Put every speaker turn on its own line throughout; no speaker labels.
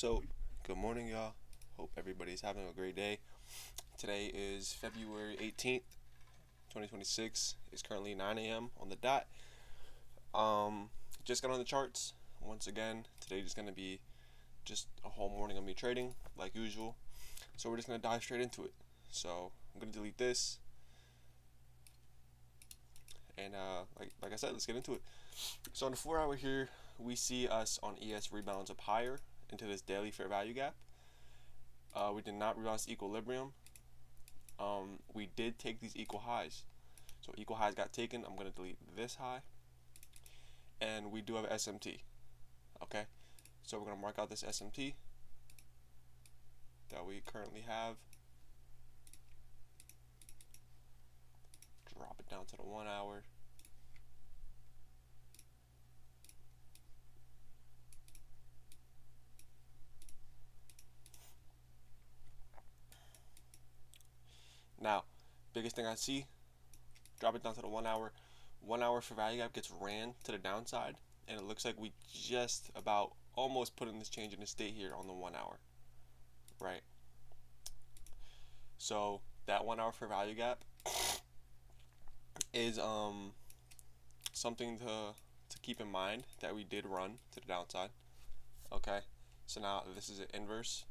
So, good morning, y'all. Hope everybody's having a great day. Today is February 18th, 2026. It's currently 9 a.m. on the dot. Um, just got on the charts. Once again, today is going to be just a whole morning of me trading, like usual. So, we're just going to dive straight into it. So, I'm going to delete this. And, like I said, let's get into it. So, on the 4 hour here, we see us on ES rebounds up higher into this daily fair value gap. We did not rebalance equilibrium. We did take these equal highs. So equal highs got taken. I'm going to delete this high. And we do have SMT. Okay. So we're going to mark out this SMT that we currently have. Drop it down to the 1 hour. Now, biggest thing I see, drop it down to the 1 hour. 1 hour for value gap gets ran to the downside, and it looks like we just about almost put in this change in the state here on the 1 hour, right? So that 1 hour for value gap is something to keep in mind that we did run to the downside. Okay, so now this is an inverse.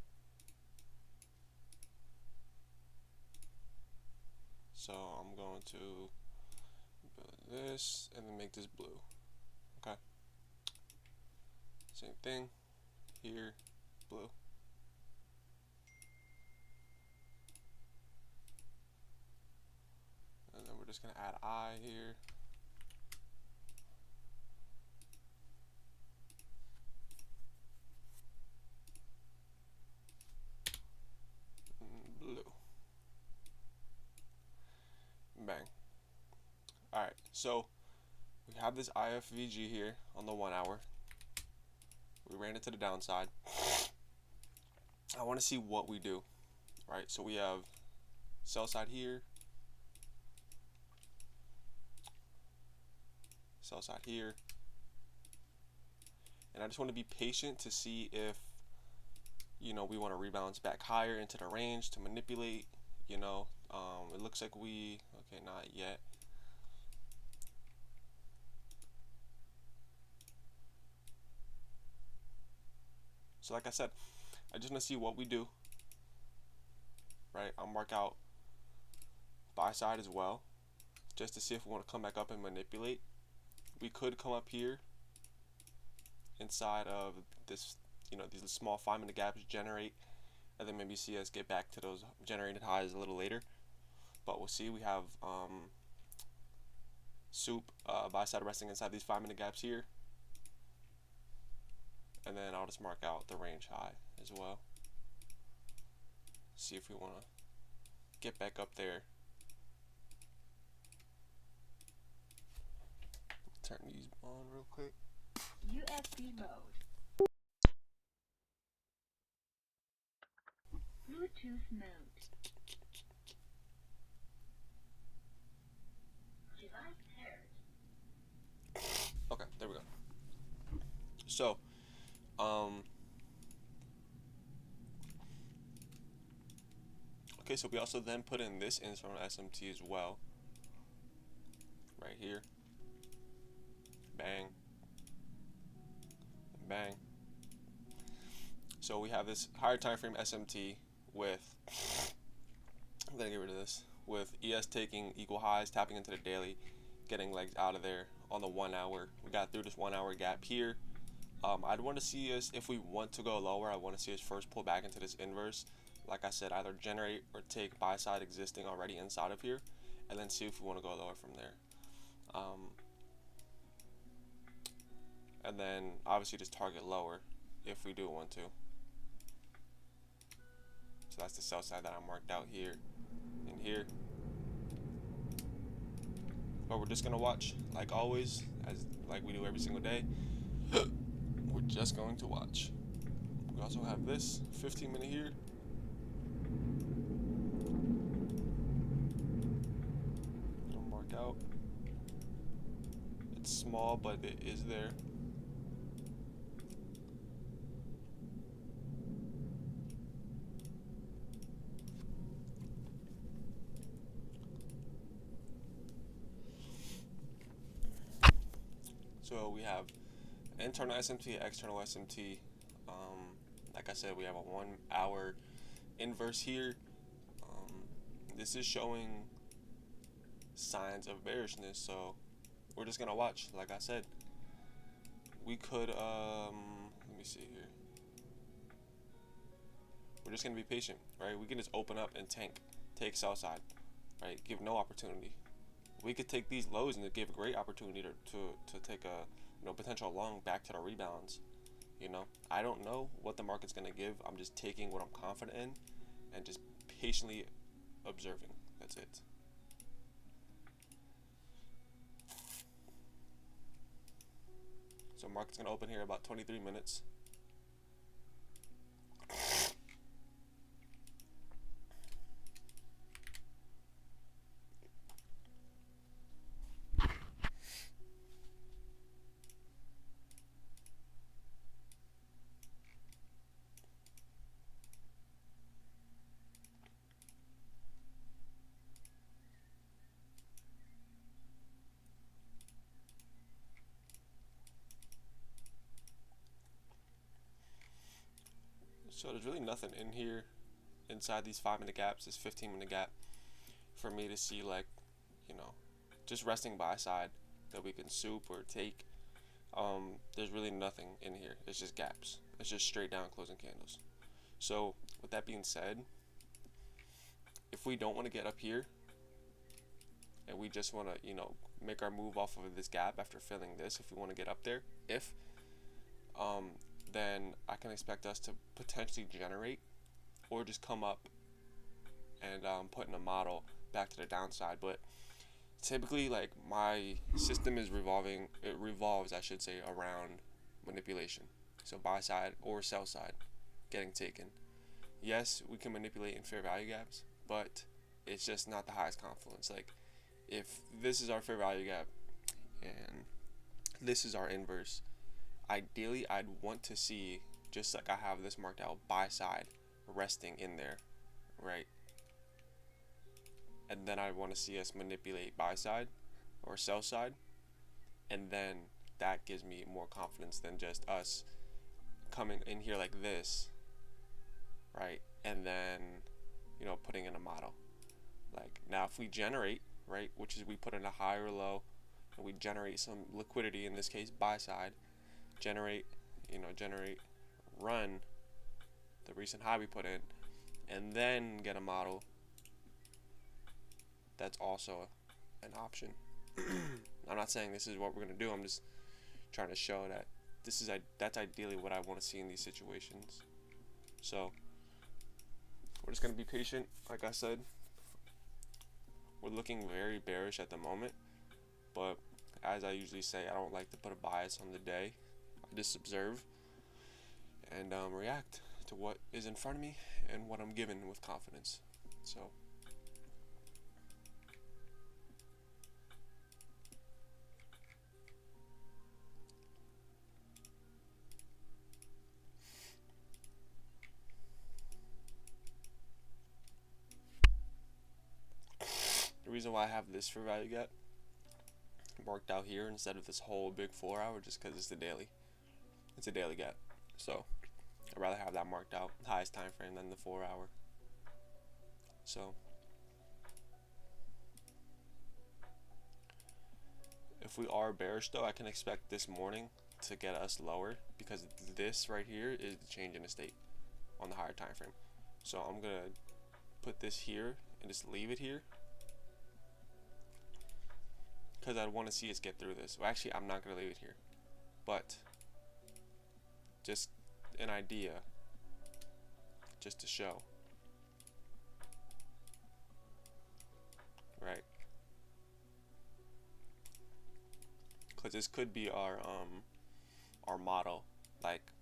So I'm going to build this and then make this blue. Okay, same thing here, blue. And then we're just gonna add I here. Blue. Bang. Alright, so we have this IFVG here on the 1 hour. We ran it to the downside. I want to see what we do. Right, so we have sell side here, sell side here, and I just want to be patient to see if we want to rebalance back higher into the range to manipulate. It looks like okay, not yet. So like I said, I just want to see what we do. Right, I'll mark out buy side as well, just to see if we want to come back up and manipulate. We could come up here inside of this, these small 5-minute gaps generate, and then maybe see us get back to those generated highs a little later. But we'll see. We have soup buy side resting inside these 5-minute gaps here, and then I'll just mark out the range high as well. See if we want to get back up there. Turn these on real quick.
USB mode. Bluetooth mode. Device paired.
Okay, there we go. So, okay, so we also then put in this internal SMT as well. Right here. Bang. Bang. So we have this higher time frame SMT with, I'm gonna get rid of this, with ES taking equal highs, tapping into the daily, getting legs out of there on the 1 hour. We got through this 1 hour gap here. I'd want to see us, if we want to go lower, I want to see us first pull back into this inverse. Like I said, either generate or take buy side existing already inside of here, and then see if we want to go lower from there. And then obviously just target lower if we do want to. So that's the sell side that I marked out here and here. But we're just gonna watch, like always, like we do every single day. We're just going to watch. We also have this 15-minute here. It'll mark out. It's small, but it is there. So we have internal SMT, external SMT. Like I said, we have a 1 hour inverse here. This is showing signs of bearishness, so we're just gonna watch. Like I said, we could let me see here. We're just gonna be patient, right? We can just open up and take sell side, right? Give no opportunity. We could take these lows and give a great opportunity to take a potential long back to the rebounds. I don't know what the market's gonna give. I'm just taking what I'm confident in and just patiently observing. That's it. So market's gonna open here about 23 minutes. So there's really nothing in here inside these 5-minute gaps, this 15-minute gap, for me to see like, just resting buy side that we can soup or take. There's really nothing in here. It's just gaps. It's just straight down closing candles. So with that being said, if we don't want to get up here and we just want to, make our move off of this gap after filling this, if we want to get up there, then I can expect us to potentially generate or just come up and put in a model back to the downside. But typically, like, my system is revolves, I should say, around manipulation. So buy side or sell side getting taken. Yes, we can manipulate in fair value gaps, but it's just not the highest confluence. Like, if this is our fair value gap and this is our inverse, ideally I'd want to see, just like I have this marked out, buy side resting in there, right? And then I want to see us manipulate buy side or sell side, and then that gives me more confidence than just us coming in here like this, right? And then putting in a model. Like, now if we generate, right, which is we put in a high or low and we generate some liquidity, in this case buy side, generate, run the recent high we put in, and then get a model, that's also an option. I'm not saying this is what we're going to do. I'm just trying to show that that's ideally what I want to see in these situations. So we're just going to be patient. Like I said, we're looking very bearish at the moment, but as I usually say, I don't like to put a bias on the day. I just observe and react to what is in front of me and what I'm given with confidence. So the reason why I have this for value gap marked out here instead of this whole big 4 hour, just because it's the daily. It's a daily gap. So I'd rather have that marked out, highest time frame, than the 4 hour. So if we are bearish though, I can expect this morning to get us lower, because this right here is the change in the state on the higher time frame. So I'm gonna put this here and just leave it here, because I want to see us get through this. Well, actually, I'm not going to leave it here, but just an idea, just to show, right? Because this could be our model. Like,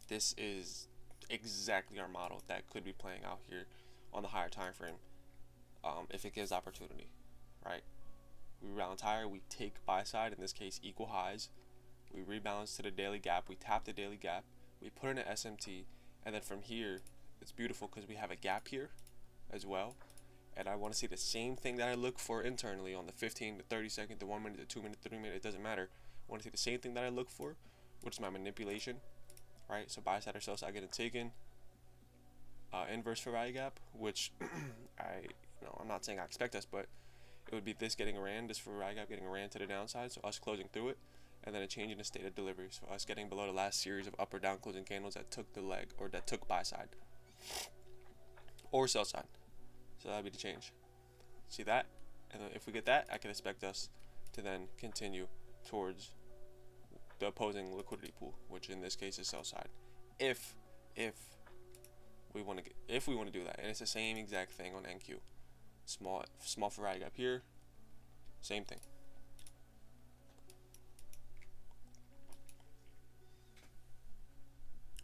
this is exactly our model that could be playing out here on the higher time frame, if it gives opportunity, right? We rebalance higher, we take buy side, in this case equal highs, we rebalance to the daily gap, we tap the daily gap, we put in an SMT, and then from here it's beautiful because we have a gap here as well. And I want to see the same thing that I look for internally on the 15, the 30 second, the 1 minute, the 2 minute, 3 minute, it doesn't matter. I want to take the same thing that I look for, which is my manipulation, right? So buy side or sell side getting taken. Inverse for value gap, which I'm not saying I expect us, but it would be this getting ran, this for value gap getting ran to the downside, so us closing through it, and then a change in the state of delivery, so us getting below the last series of up or down closing candles that took the leg, or that took buy side or sell side. So that'd be the change. See that? And then if we get that, I can expect us to then continue towards the opposing liquidity pool, which in this case is sell side. If we want to do that, and it's the same exact thing on NQ. Small for value gap here, same thing.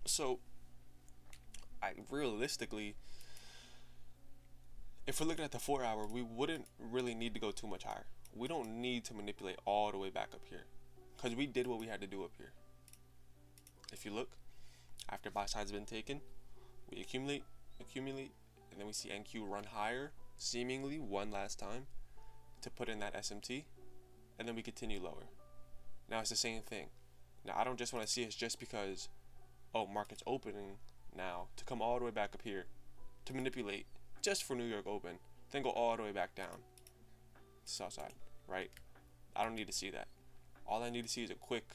So I realistically, if we're looking at the 4 hour, we wouldn't really need to go too much higher. We don't need to manipulate all the way back up here, because we did what we had to do up here. If you look, after buy side's been taken, we accumulate, and then we see NQ run higher, seemingly one last time, to put in that SMT, and then we continue lower. Now it's the same thing. Now I don't just want to see it just because, oh, market's opening now, to come all the way back up here, to manipulate just for New York Open, then go all the way back down to south side, right? I don't need to see that. All I need to see is a quick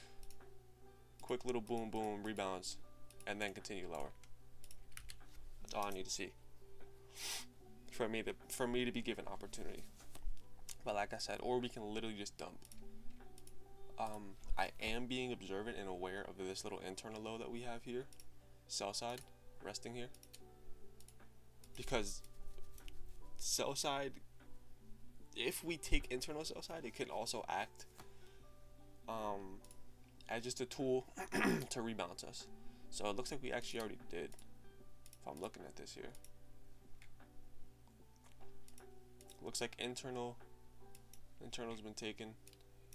little boom boom rebalance, and then continue lower. That's all I need to see for me to be given opportunity. But like I said, or we can literally just dump. I am being observant and aware of this little internal low that we have here, sell side resting here, because sell side, if we take internal sell side, it can also act as just a tool to rebalance us. So it looks like we actually already did, if I'm looking at this here. Looks like internal's been taken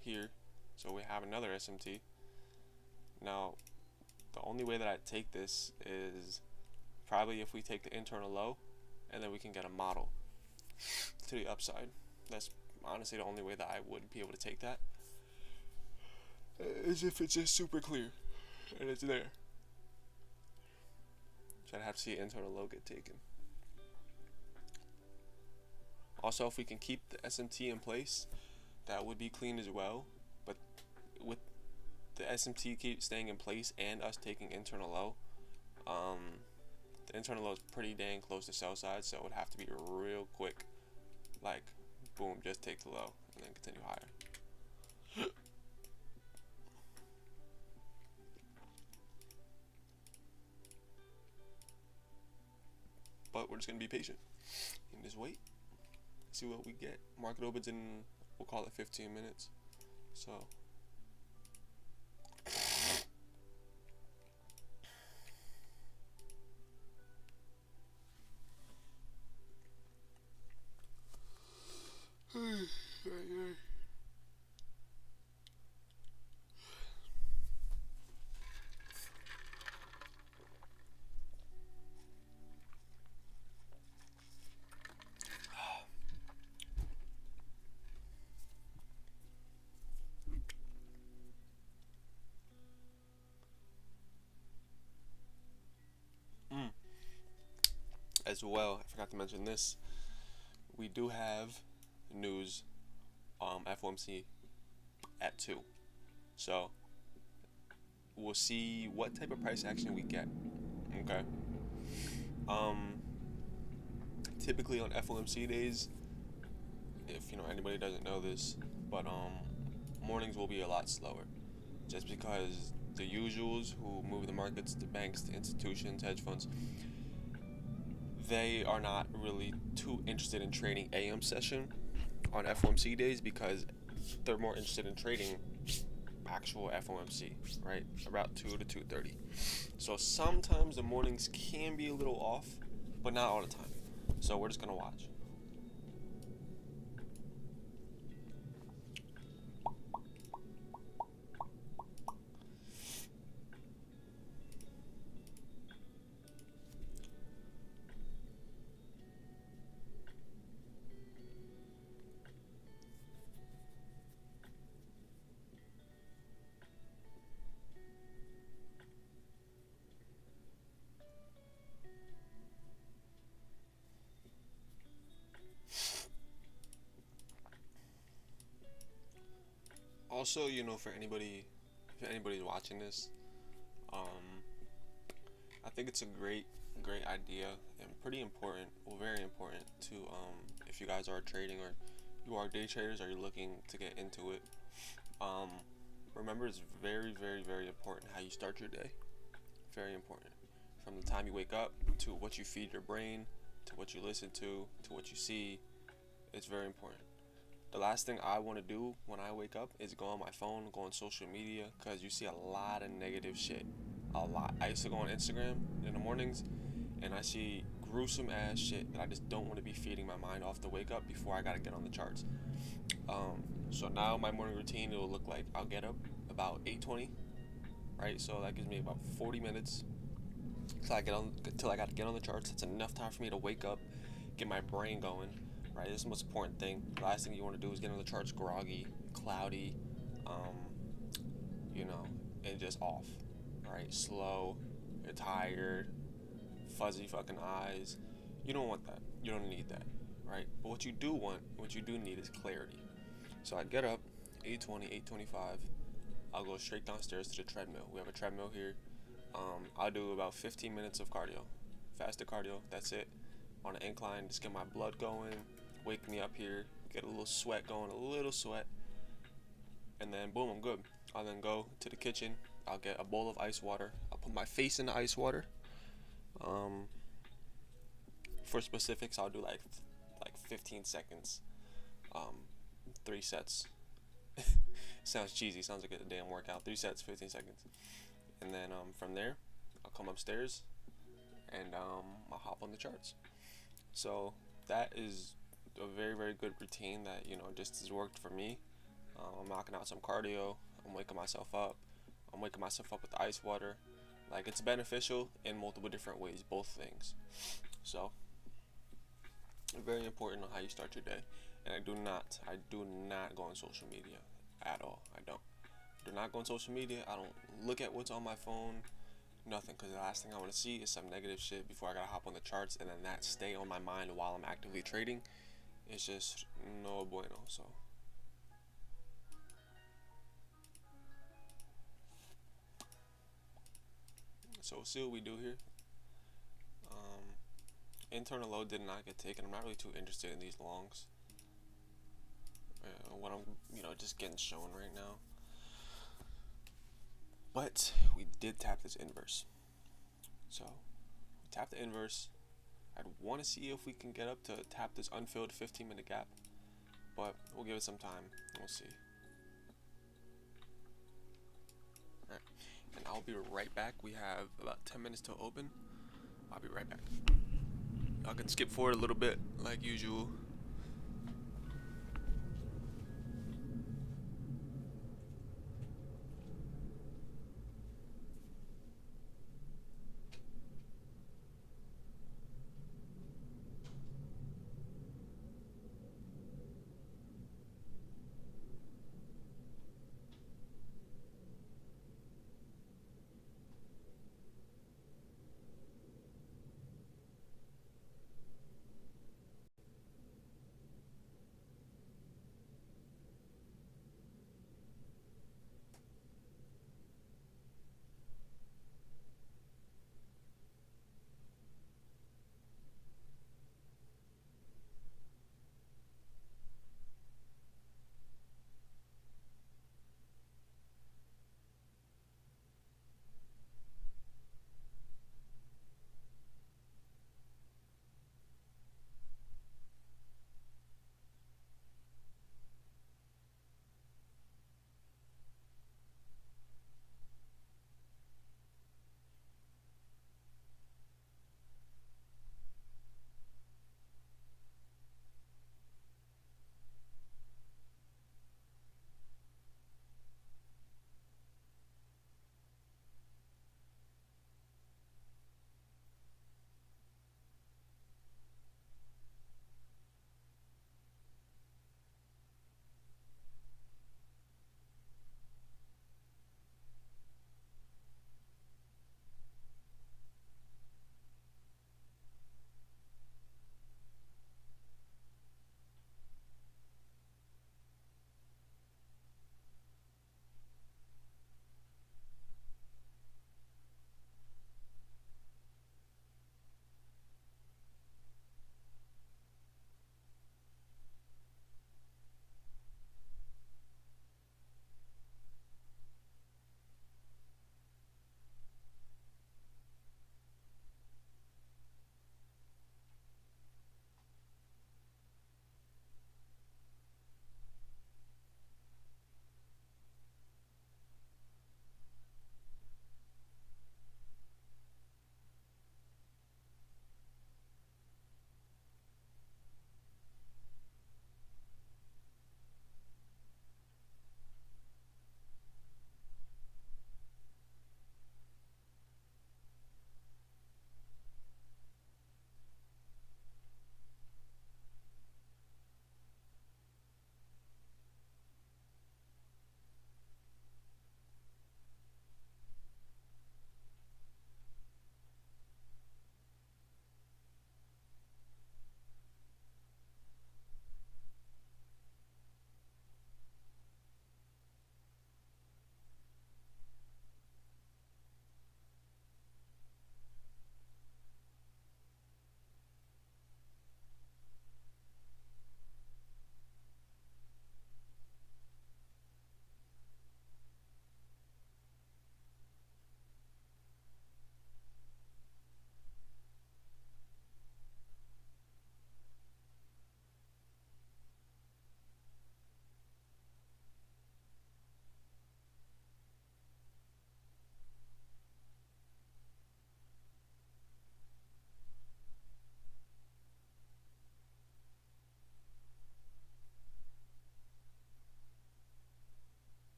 here, so we have another SMT. Now the only way that I take this is probably if we take the internal low, and then we can get a model to the upside. That's honestly the only way that I would be able to take that, is if it's just super clear and it's there. So I'd have to see internal low get taken. Also, if we can keep the SMT in place, that would be clean as well. But with the SMT keep staying in place and us taking internal low, the internal low is pretty dang close to sell side, so it would have to be real quick, like boom, just take the low and then continue higher. But we're just gonna be patient and just wait, see what we get. Market opens in, we'll call it 15 minutes. So as well, I forgot to mention this, we do have news, FOMC at 2, so we'll see what type of price action we get. Okay. Typically on FOMC days, if anybody doesn't know this, but mornings will be a lot slower, just because the usuals who move the markets, the banks, the institutions, hedge funds, they are not really too interested in trading AM session on FOMC days, because they're more interested in trading actual FOMC, right? About 2 to 2:30. So sometimes the mornings can be a little off, but not all the time. So we're just gonna watch. Also, for anybody, if anybody's watching this, um, I think it's a great idea and pretty important, well, very important to if you guys are trading or you are day traders or you're looking to get into it. Um, Remember, it's very important how you start your day. Very important. From the time you wake up to what you feed your brain, to what you listen to what you see, it's very important. The last thing I want to do when I wake up is go on my phone, go on social media, because you see a lot of negative shit. A lot. I used to go on Instagram in the mornings, and I see gruesome ass shit that I just don't want to be feeding my mind off to wake up before I gotta get on the charts. So now my morning routine, it will look like I'll get up about 8:20, right? So that gives me about 40 minutes till I got to get on the charts. It's enough time for me to wake up, get my brain going, right? This is the most important thing. The last thing you want to do is get on the charts groggy, cloudy, um, you know, and just off, right? Slow, you're tired, fuzzy fucking eyes. You don't want that. You don't need that, right? But what you do need is clarity. So I get up, 8:20, 8:25. I'll go straight downstairs to the treadmill. We have a treadmill here. I'll do about 15 minutes of cardio, fasted cardio. That's it. On an incline, just get my blood going, wake me up here, get a little sweat going, a little sweat, and then boom, I'm good. I'll then go to the kitchen. I'll get a bowl of ice water. I'll put my face in the ice water. Um, for specifics, I'll do like 15 seconds, 3 sets. Sounds cheesy. Sounds like a damn workout. 3 sets, 15 seconds, and then from there, I'll come upstairs and I'll hop on the charts. So that is a very good routine that just has worked for me. I'm knocking out some cardio. I'm waking myself up. I'm waking myself up with the ice water. Like, it's beneficial in multiple different ways, both things. So very important on how you start your day. And I do not go on social media at all. I don't. Do not go on social media. I don't look at what's on my phone. Nothing, because the last thing I want to see is some negative shit before I gotta hop on the charts, and then that stay on my mind while I'm actively trading. It's just no bueno. So we'll see what we do here. Internal low did not get taken. I'm not really too interested in these longs. What I'm just getting shown right now. But we did tap this inverse. So we tapped the inverse. I'd want to see if we can get up to tap this unfilled 15-minute gap, but we'll give it some time. We'll see. Alright, and I'll be right back. We have about 10 minutes till open. I'll be right back. I can skip forward a little bit like usual.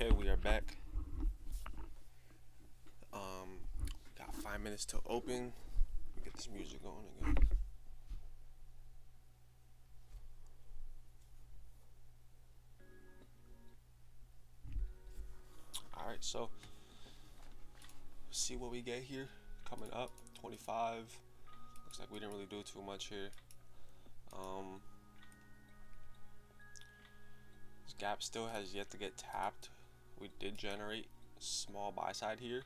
Okay, we are back. Got 5 minutes to open. Get this music going again. Alright, so see what we get here. Coming up, 25. Looks like we didn't really do too much here. This gap still has yet to get tapped. We did generate a small buy side here.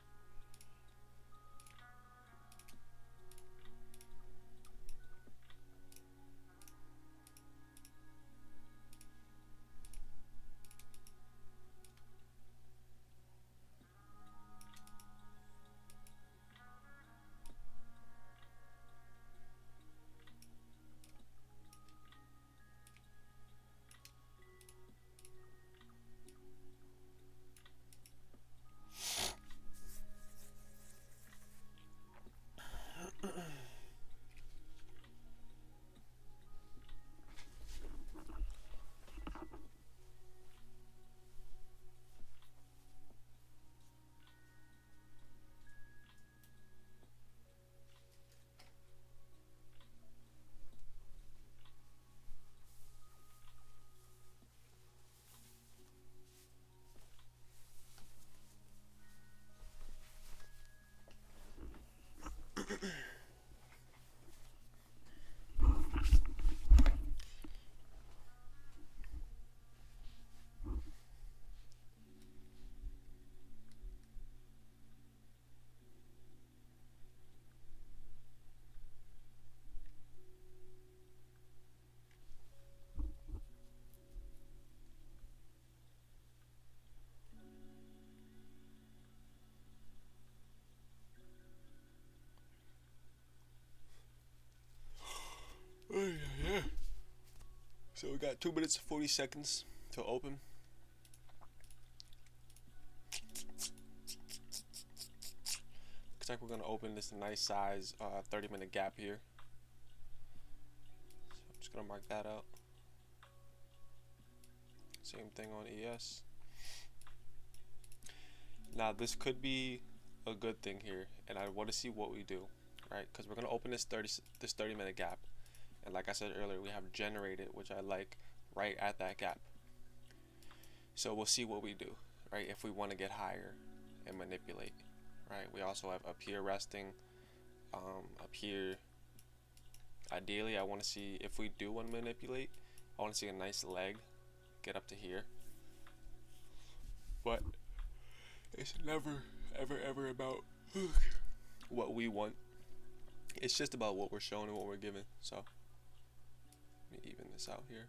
So we got 2 minutes and 40 seconds to open. Looks like we're gonna open this nice size 30-minute gap here. So I'm just gonna mark that out. Same thing on ES. Now this could be a good thing here, and I want to see what we do, right? Because we're gonna open this 30-minute gap, and like I said earlier, we have generated, which I like, right at that gap. So we'll see what we do, right? If we want to get higher and manipulate, right? We also have up here resting, up here. Ideally, I want to see if we do want to manipulate. I want to see a nice leg get up to here, but it's never ever about what we want. It's just about what we're shown and what we're given. So let me even this out here.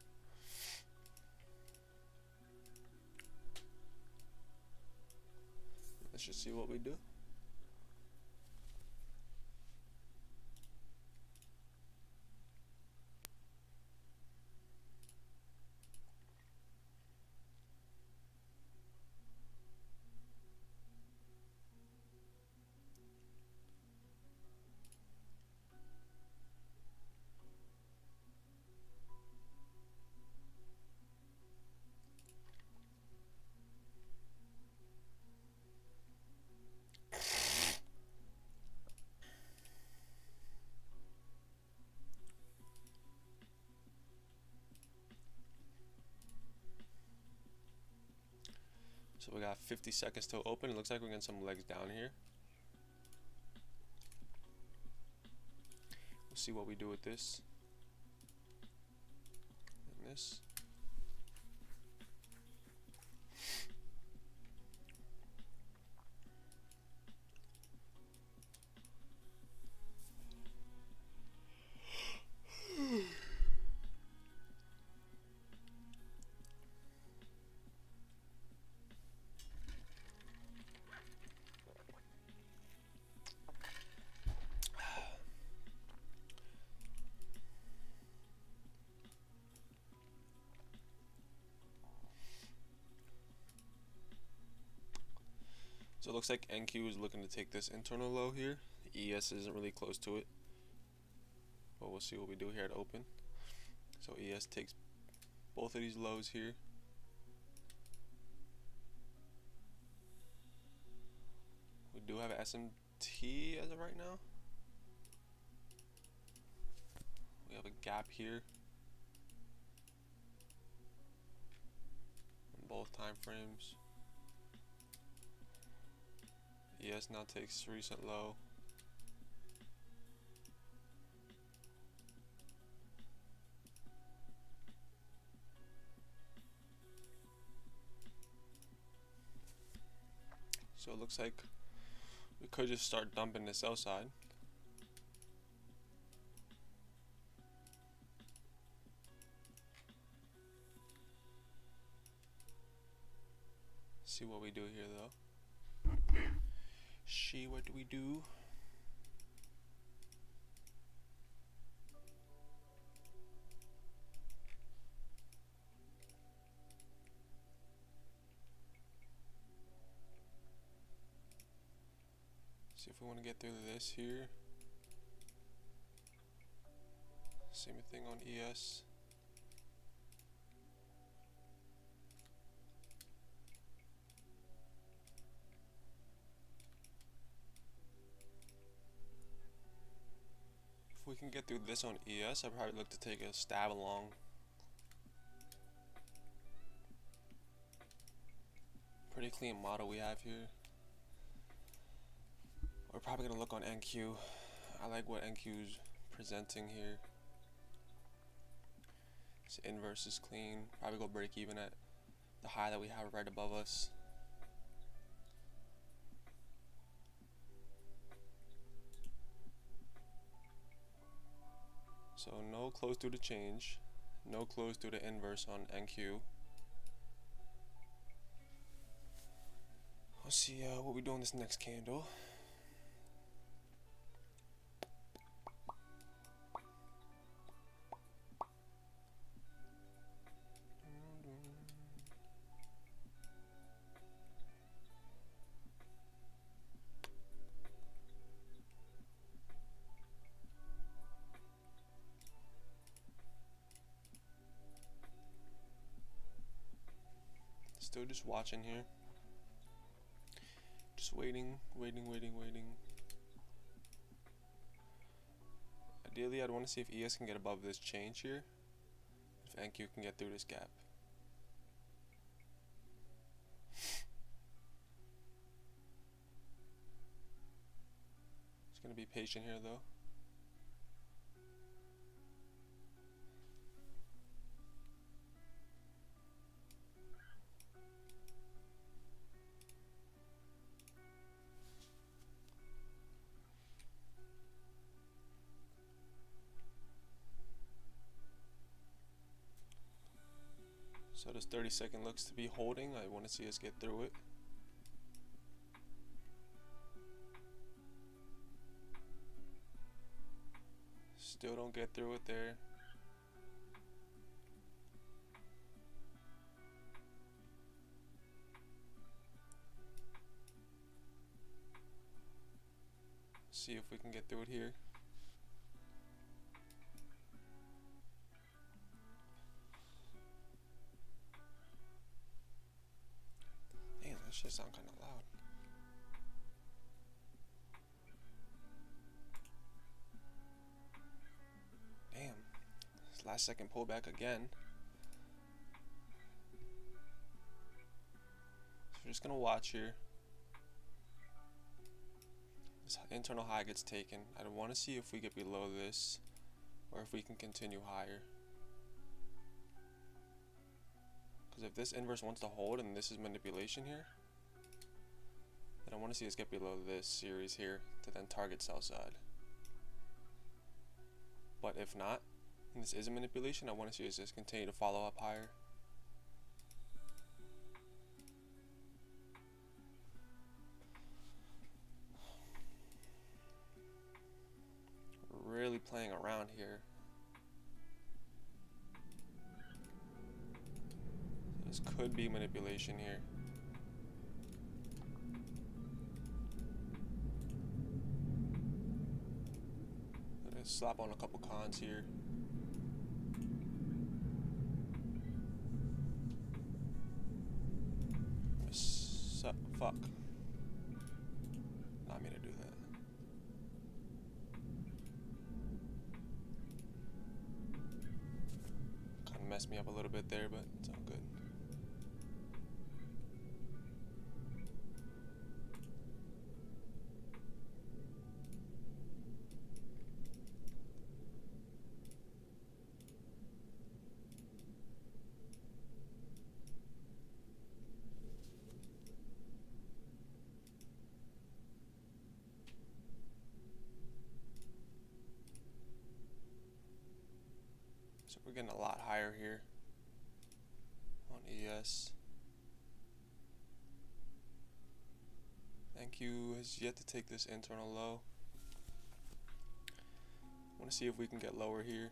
Let's just see what we do. So we got 50 seconds till open. It looks like we're getting some legs down here. We'll see what we do with this and this. So it looks like NQ is looking to take this internal low here. ES isn't really close to it, but we'll see what we do here at open. So ES takes both of these lows here. do have an SMT as of right now. We have a gap here on both time frames. ES now takes recent low. So it looks like we could just start dumping the sell side. See what we do here though. See what we do. See if we want to get through this here. Same thing on ES. If we can get through this on ES, I'd probably look to take a stab along. Pretty clean model we have here. We're probably gonna look on NQ. I like what NQ's presenting here. This inverse is clean. Probably go break even at the high that we have right above us. So no close due to change, no close due to inverse on NQ. Let's see what we do on this next candle. Still just watching here. Just waiting. Ideally, I'd want to see if ES can get above this change here. If NQ can get through this gap. Just gonna be patient here though. So this 30-second looks to be holding. I want to see us get through it. Still don't get through it there. See if we can get through it here. Damn, that shit sound kind of loud. Damn. This last second pullback again. So we're just gonna watch here. This internal high gets taken. I want to see if we get below this or if we can continue higher. Because if this inverse wants to hold and this is manipulation here, then I want to see us get below this series here to then target sell side. But if not, and this is a manipulation, I want to see us just continue to follow up higher. Really playing around here. This could be manipulation here. I'm gonna slap on a couple cons here. Fuck. messed me up a little bit there, but it's all good. So we're getting a lot higher here on ES. NQ has yet to take this internal low. I want to see if we can get lower here.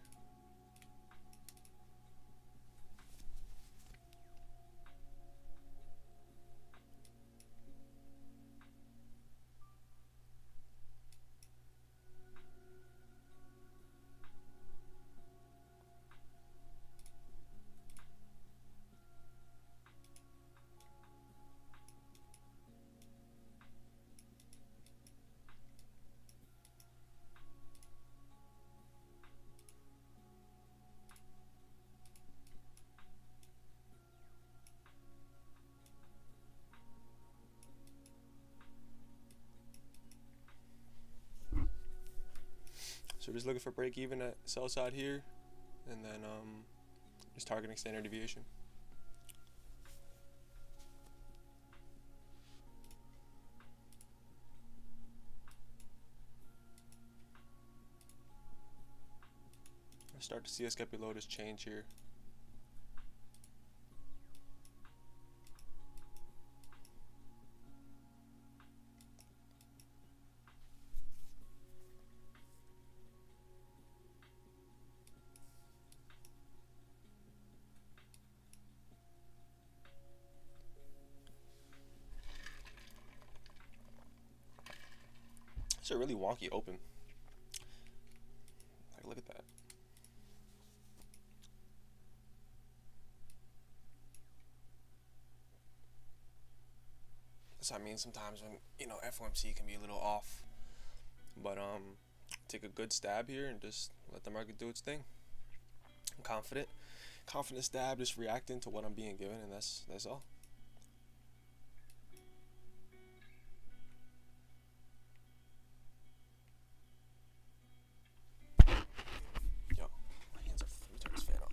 So we're just looking for break even at sell side here, and then just targeting standard deviation. I start to see us get below this change here. It's a really wonky open. Like, look at that. So I mean, sometimes when FOMC can be a little off, but take a good stab here and just let the market do its thing. I'm confident stab, just reacting to what I'm being given, and that's all. Yo, my hands are. Let me turn this fan off.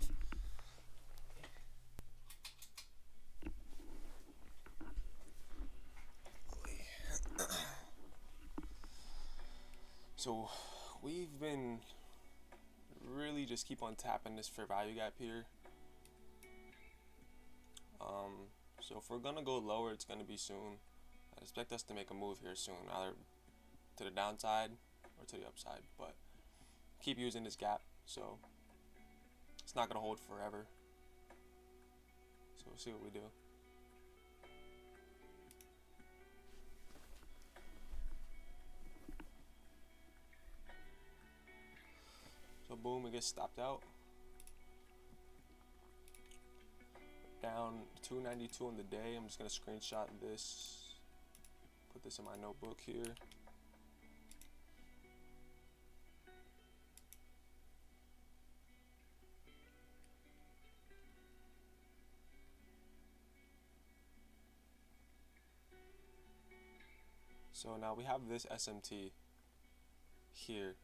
So we've been really just keep on tapping this fair value gap here. So if we're gonna go lower, it's gonna be soon. I expect us to make a move here soon, either to the downside or to the upside, but keep using this gap, so it's not gonna hold forever. So we'll see what we do. So boom, it gets stopped out. Down 292 on the day. I'm just gonna screenshot this, put this in my notebook here. So now we have this SMT here.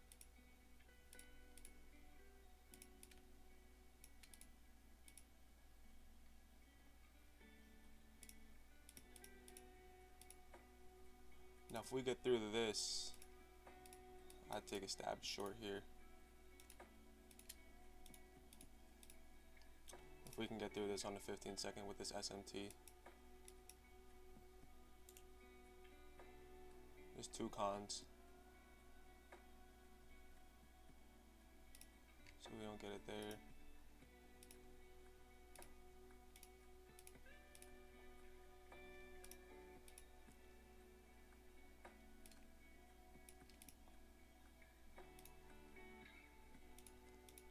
Now if we get through to this, I'd take a stab short here. If we can get through this on the 15-second with this SMT. There's two cons. So we don't get it there.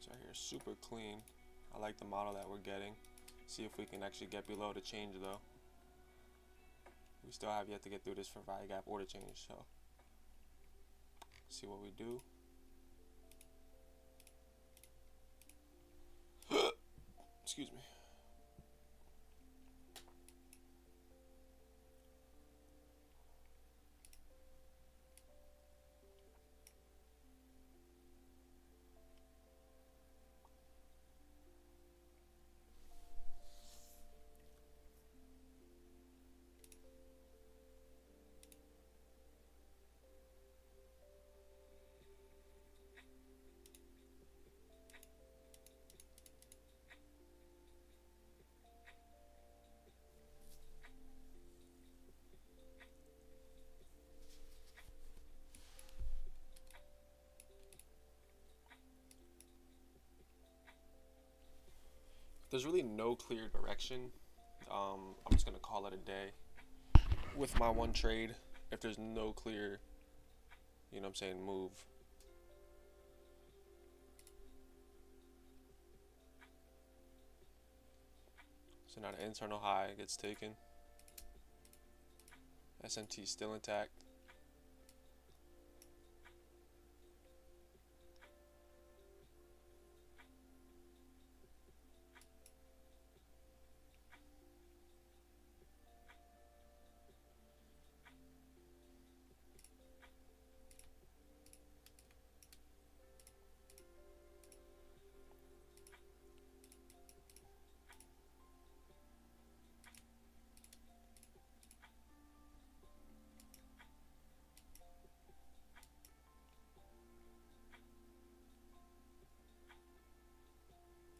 So here, super clean. I like the model that we're getting. See if we can actually get below the change though. We still have yet to get through this for value gap or the change, so see what we do. Excuse me. There's really no clear direction. I'm just gonna call it a day with my one trade. If there's no clear, you know what I'm saying, move. So now the internal high gets taken. SMT still intact.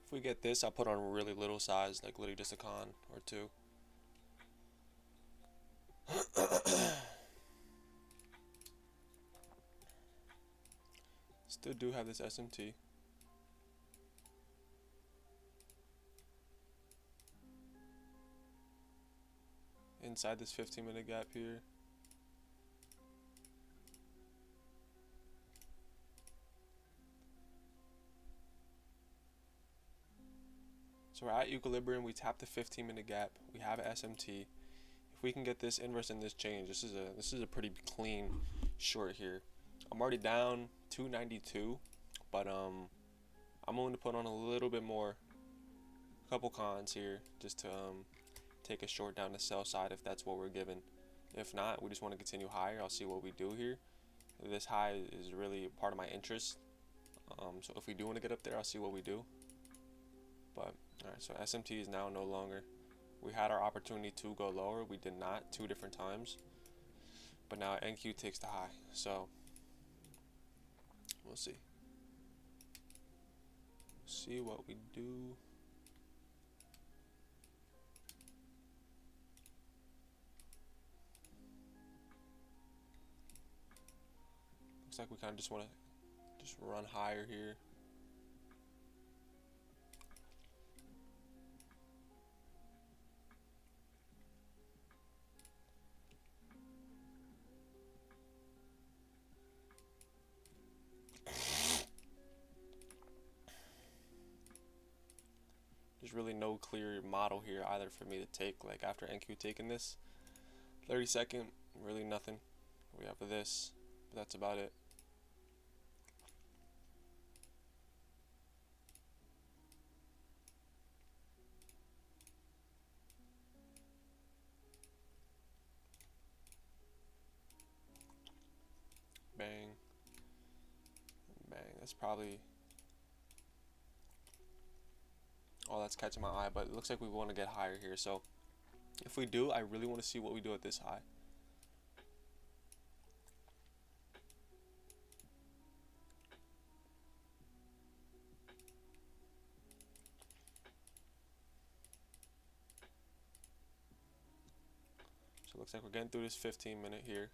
If we get this, I'll put on really little size, like literally just a con or two. Still do have this SMT. Inside this 15-minute gap here. So we're at equilibrium, we tap the 15-minute gap, we have an SMT. If we can get this inverse in this change, this is a pretty clean short here. I'm already down 292, but I'm willing to put on a little bit more, a couple cons here, just to take a short down the sell side if that's what we're given. If not, we just want to continue higher. I'll see what we do here. This high is really part of my interest. So if we do want to get up there, I'll see what we do. But alright, so SMT is now no longer. We had our opportunity to go lower. We did not 2 different times. But now NQ takes the high. So we'll see. See what we do. Looks like we kind of just want to just run higher here. There's really no clear model here either for me to take. Like after NQ taking this 30-second, really nothing. We have this, but that's about it. Bang. Bang. That's probably all that's catching my eye, but it looks like we want to get higher here. So if we do, I really want to see what we do at this high. So it looks like we're getting through this 15-minute here.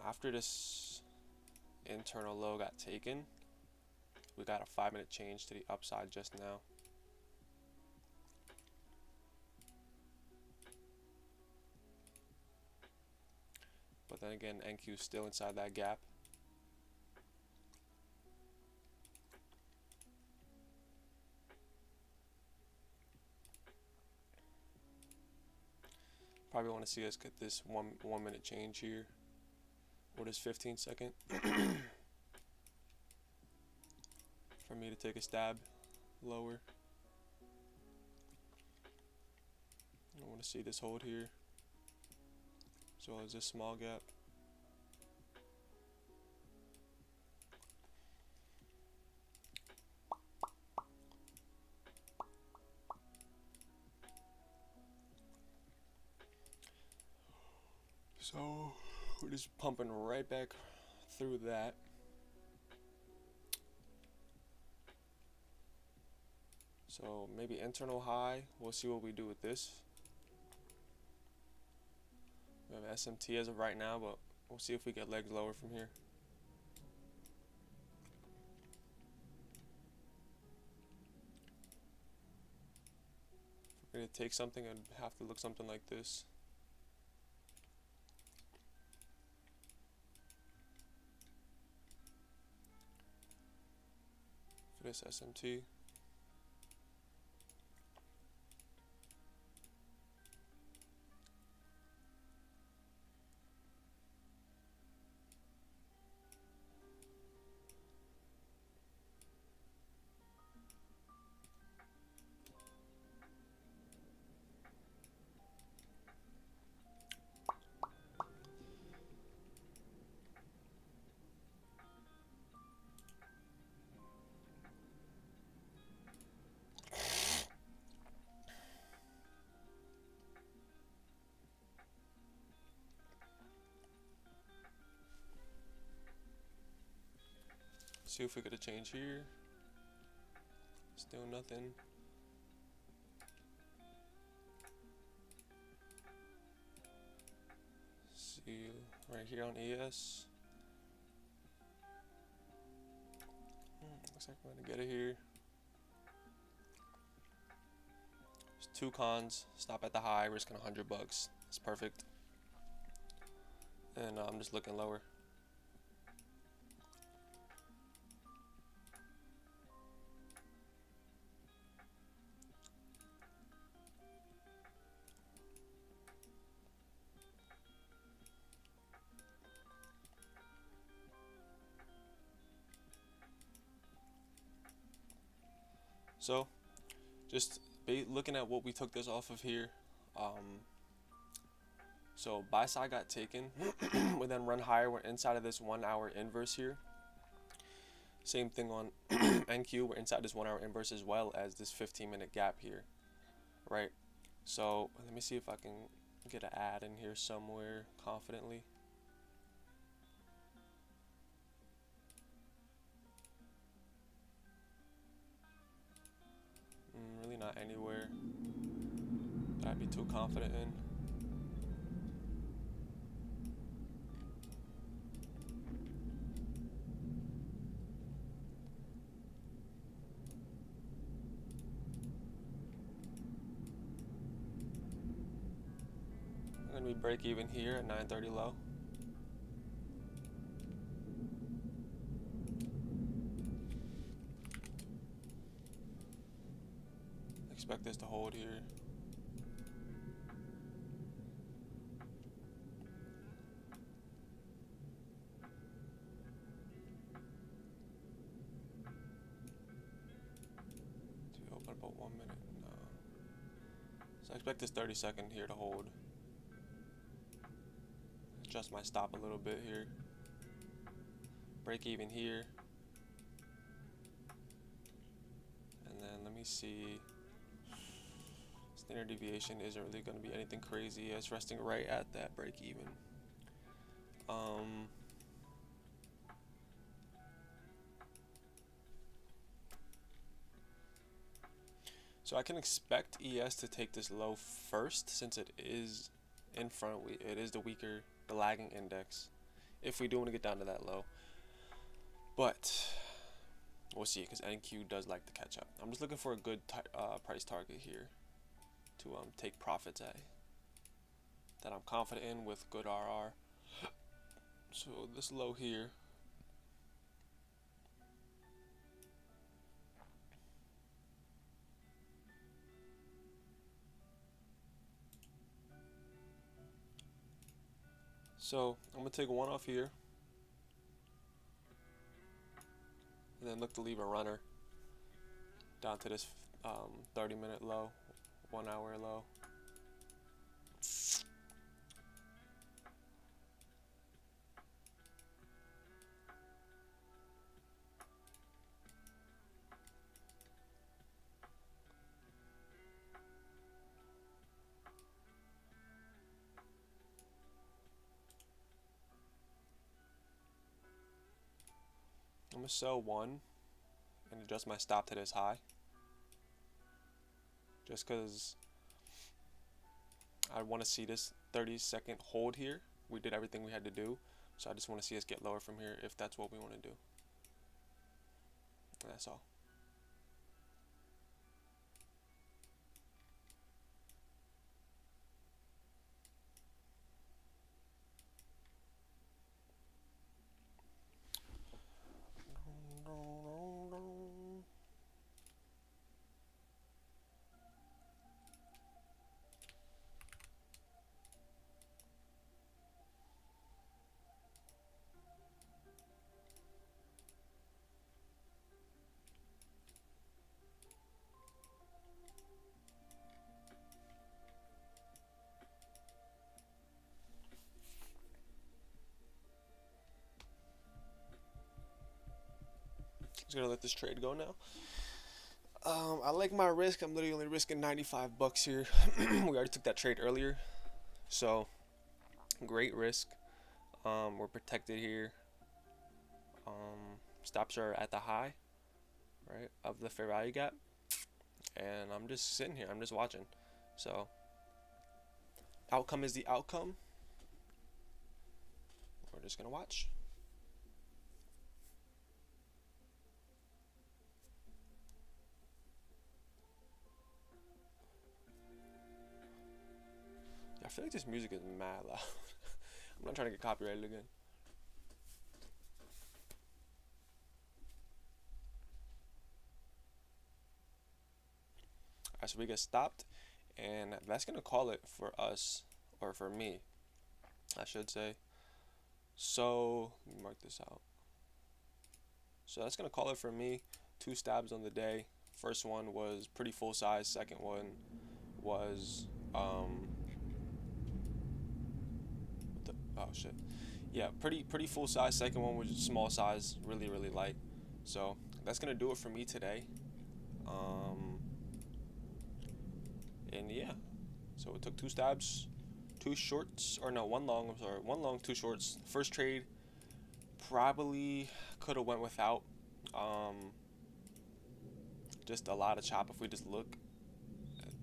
After this internal low got taken, we got a 5-minute change to the upside just now. But then again, NQ is still inside that gap. Probably want to see us get this 1 minute change here, or this 15-second, for me to take a stab lower. I want to see this hold here, as well as this small gap. So we're just pumping right back through that. So maybe internal high. We'll see what we do with this. We have SMT as of right now, but we'll see if we get legs lower from here. If we're gonna take something, I'd have to look something like this. For this SMT. See if we get a change here. Still nothing. See right here on ES. Looks like we're gonna get it here. There's two cons. Stop at the high, risking $100. That's perfect. And I'm just looking lower. So, just looking at what we took this off of here. So buy side got taken. We then run higher. We're inside of this 1 hour inverse here. Same thing on NQ. We're inside this 1 hour inverse as well as this 15-minute gap here, right? So let me see if I can get an ad in here somewhere confidently. Really not anywhere that I'd be too confident in. I'm gonna be break even here at 930 low. Expect this to hold here. Do we open about 1 minute? No. So I expect this 30-second here to hold. Adjust my stop a little bit here. Break even here. And then let me see. Standard deviation isn't really going to be anything crazy. It's resting right at that break even. So I can expect ES to take this low first, since it is in front. It is the lagging index, if we do want to get down to that low. But we'll see, because NQ does like to catch up. I'm just looking for a good price target here to take profits at, that I'm confident in with good RR. So this low here. So I'm gonna take one off here, and then look to leave a runner down to this 30-minute low, 1 hour low. I'm gonna sell one and adjust my stop to this high, just because I want to see this 30-second hold here. We did everything we had to do, so I just want to see us get lower from here if that's what we want to do. That's all. Just gonna let this trade go now. I like my risk. I'm literally only risking $95 here. We already took that trade earlier, so great risk. We're protected here. Stops are at the high, right, of the fair value gap, and I'm just sitting here. I'm just watching. So outcome is the outcome. We're just gonna watch. I feel like this music is mad loud. I'm not trying to get copyrighted again. Alright, so we get stopped, and that's gonna call it for us, or for me, I should say. So let me mark this out. So that's gonna call it for me. 2 stabs on the day. First one was pretty full size. Second one was oh shit. Yeah, pretty full size. Second one was small size, really light. So that's gonna do it for me today. And yeah, so it took 2 stabs, 2 shorts, or no, 1 long. I'm sorry, 1 long, 2 shorts. First trade probably could have went without. Just a lot of chop. If we just look,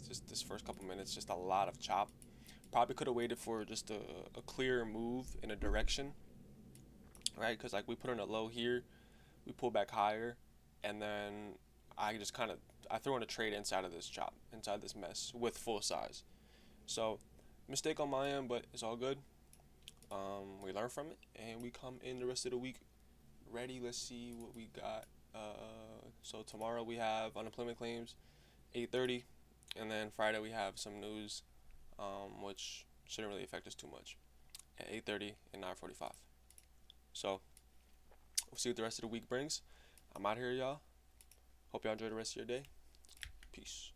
just this first couple minutes, just a lot of chop. Probably could have waited for just a clear move in a direction, right? Because like we put in a low here, we pull back higher, and then I just kind of I throw in a trade inside of this chop, inside this mess with full size. So mistake on my end, but it's all good. We learn from it, and we come in the rest of the week ready. Let's see what we got. So tomorrow we have unemployment claims, 8:30, and then Friday we have some news, which shouldn't really affect us too much, at 8:30 and 9:45. So we'll see what the rest of the week brings. I'm out here, y'all. Hope y'all enjoy the rest of your day. Peace.